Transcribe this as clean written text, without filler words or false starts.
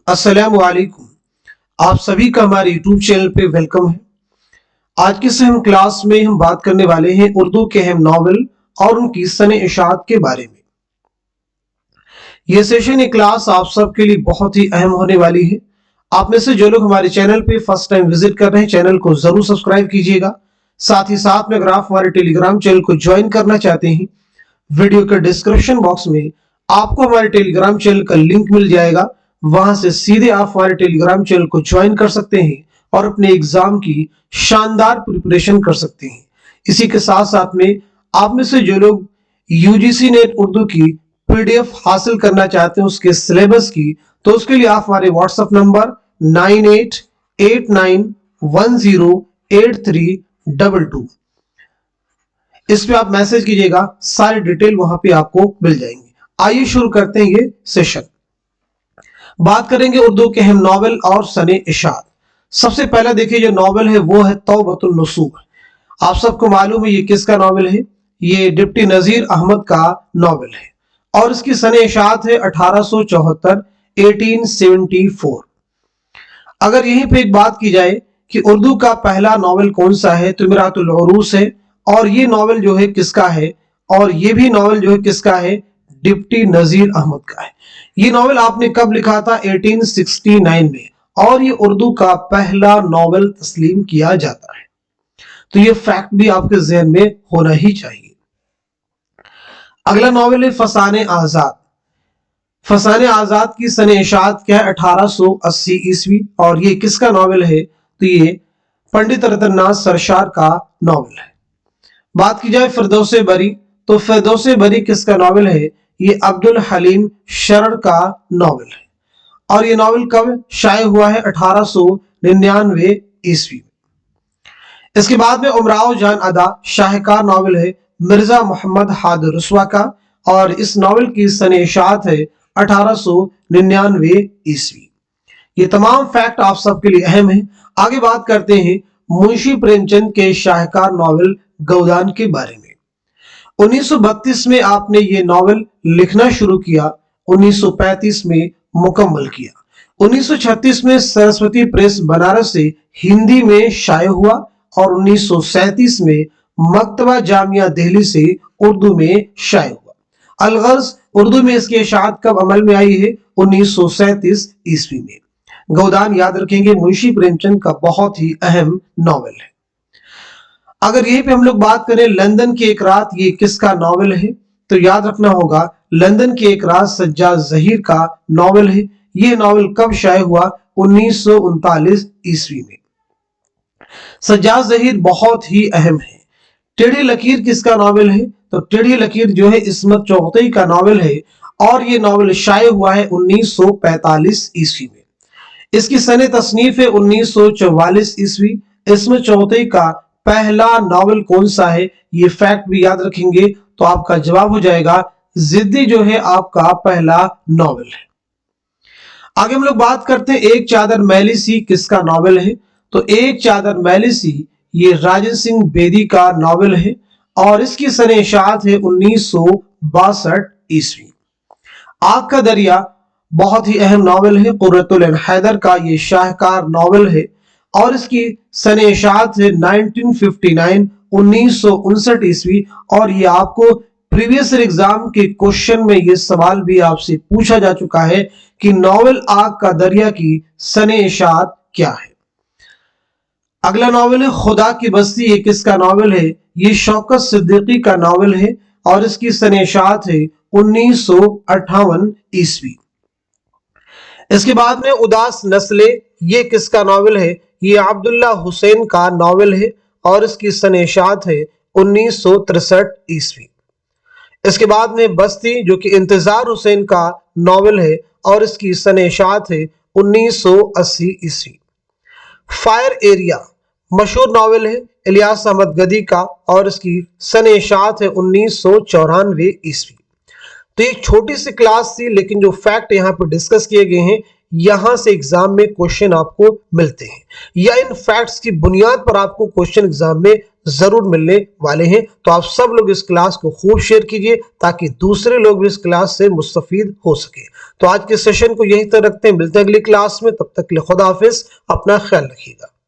अस्सलाम वालेकुम। आप सभी का हमारे यूट्यूब चैनल पे वेलकम है। आज के से हम क्लास में हम बात करने वाले हैं उर्दू के अहम नावल और उनकी सने इशात के बारे में। यह सेशन, ये क्लास आप सबके लिए बहुत ही अहम होने वाली है। आप में से जो लोग हमारे चैनल पे फर्स्ट टाइम विजिट कर रहे हैं, चैनल को जरूर सब्सक्राइब कीजिएगा। साथ ही साथ में अगर आप हमारे टेलीग्राम चैनल को ज्वाइन करना चाहते हैं, वीडियो के डिस्क्रिप्शन बॉक्स में आपको हमारे टेलीग्राम चैनल का लिंक मिल जाएगा। वहां से सीधे आप हमारे टेलीग्राम चैनल को ज्वाइन कर सकते हैं और अपने एग्जाम की शानदार प्रिपरेशन कर सकते हैं। इसी के साथ साथ में आप में से जो लोग यूजीसी नेट उर्दू की पीडीएफ हासिल करना चाहते हैं उसके सिलेबस की, तो उसके लिए आप हमारे व्हाट्सएप नंबर 9889108322 इस पे आप मैसेज कीजिएगा, सारी डिटेल वहां पे आपको मिल जाएंगे। आइए शुरू करते हैं ये सेशन। बात करेंगे उर्दू के अहम नॉवेल और सने इशात। सबसे पहला देखिए जो नॉवेल है वो है तौबतुन नसूह। आप सबको मालूम है ये किसका नॉवेल है? ये डिप्टी नजीर अहमद का नॉवेल है और इसकी सने इशात है 1874 1874। अगर यहीं पे एक बात की जाए कि उर्दू का पहला नॉवेल कौन सा है, तो मिरातुल उरूस है। और ये नॉवेल जो है किसका है? और ये भी नॉवेल जो है किसका है? डिप्टी नजीर अहमद का है। ये नॉवेल आपने कब लिखा था? 1869 में। और ये उर्दू का पहला नॉवेल तस्लीम किया जाता है। तो ये फैक्ट भी आपके ज़हन में होना ही चाहिए। अगला नॉवेल है फसाने आजाद। फसाने आजाद की सने इशात क्या है? 1880 ईस्वी। और ये किसका नॉवेल है? तो ये पंडित रतननाथ सरशार का नॉवेल है। बात की जाए फिरदौसे बरी, तो फिरदौसे बरी किसका नॉवेल है? ये अब्दुल हलीम शरर का नॉवेल है। और ये नॉवेल कब शाये हुआ है? 1899 ईस्वी में। इसके बाद में उमराव जान अदा शाहकार नॉवेल है मिर्जा मोहम्मद हाद रसवा का, और इस नॉवेल की सने इशात है 1899 ईस्वी। ये तमाम फैक्ट आप सबके लिए अहम है। आगे बात करते हैं मुंशी प्रेमचंद के शाहकार नॉवेल गौदान के बारे में। 1932 में आपने ये नॉवेल लिखना शुरू किया, 1935 में मुकम्मल किया। 1936 में सरस्वती प्रेस बनारस से हिंदी में शाये हुआ और 1937 में मकतबा जामिया दिल्ली से उर्दू में शाये हुआ। अलगर्ज उर्दू में इसकी इशात कब अमल में आई है? 1937 ईस्वी में। गौदान याद रखेंगे मुंशी प्रेमचंद का बहुत ही अहम नॉवेल है। अगर यहीं पे हम लोग बात करें लंदन की एक रात, ये किसका नॉवेल है? तो याद रखना होगा लंदन की एक रात सज्जाद जहीर का नॉवेल है। ये नॉवेल कब शाये हुआ? 1939 ईस्वी में। सज्जाद जहीर बहुत ही अहम है। टेढ़ी लकीर किसका नॉवेल है? तो टेढ़ी लकीर जो है इस्मत चौगतई का नॉवेल है और ये नॉवेल शाये हुआ है 1945 ईस्वी में। इसकी सने तसनीफ है 1944 ईस्वी। इस्मत चौगतई का पहला नॉवेल कौन सा है? ये फैक्ट भी याद रखेंगे तो आपका जवाब हो जाएगा जिद्दी जो है आपका पहला नॉवेल है। आगे हम लोग बात करते हैं एक चादर मैली सी किसका नॉवेल है? तो एक चादर मैली सी ये राजन सिंह बेदी का नॉवेल है और इसकी सने इशात है 1962 ईस्वी। आग का दरिया बहुत ही अहम नॉवेल है, कुर्रतुल ऐन हैदर का ये शाहकार नॉवेल है और इसकी सने इशात है 1959 1959 ईस्वी। और ये आपको प्रीवियस एग्जाम के क्वेश्चन में ये सवाल भी आपसे पूछा जा चुका है कि नॉवेल आग का दरिया की सने इशात क्या है। अगला नॉवेल है खुदा की बस्ती। ये किसका नॉवेल है? ये शौकत सिद्दीकी का नॉवेल है और इसकी सने इशात है 1958 ईस्वी। इसके बाद में उदास नस्ले, ये किसका नॉवेल है? ये अब्दुल्ला हुसैन का नॉवेल है और इसकी सने इशात है 1963 ईस्वी। इसके बाद में बस्ती जो कि इंतजार हुसैन का नॉवेल है और इसकी सने इशात है 1980 ईस्वी। फायर एरिया मशहूर नॉवेल है इलियास अहमद गदी का और इसकी सने इशात है 1994 ईस्वी। तो एक छोटी सी क्लास थी, लेकिन जो फैक्ट यहाँ पर डिस्कस किए गए हैं यहां से एग्जाम में क्वेश्चन आपको मिलते हैं या इन फैक्ट्स की बुनियाद पर आपको क्वेश्चन एग्जाम में ضرور ملنے والے ہیں، تو آپ سب لوگ اس کلاس کو خوب شیئر کیجئے تاکہ دوسرے لوگ بھی اس کلاس سے مستفید ہو سکے۔ تو آج کے سیشن کو یہیں تک رکھتے ہیں، ملتے ہیں اگلی کلاس میں، تب تک کے لیے خدا حافظ، اپنا خیال رکھیے گا۔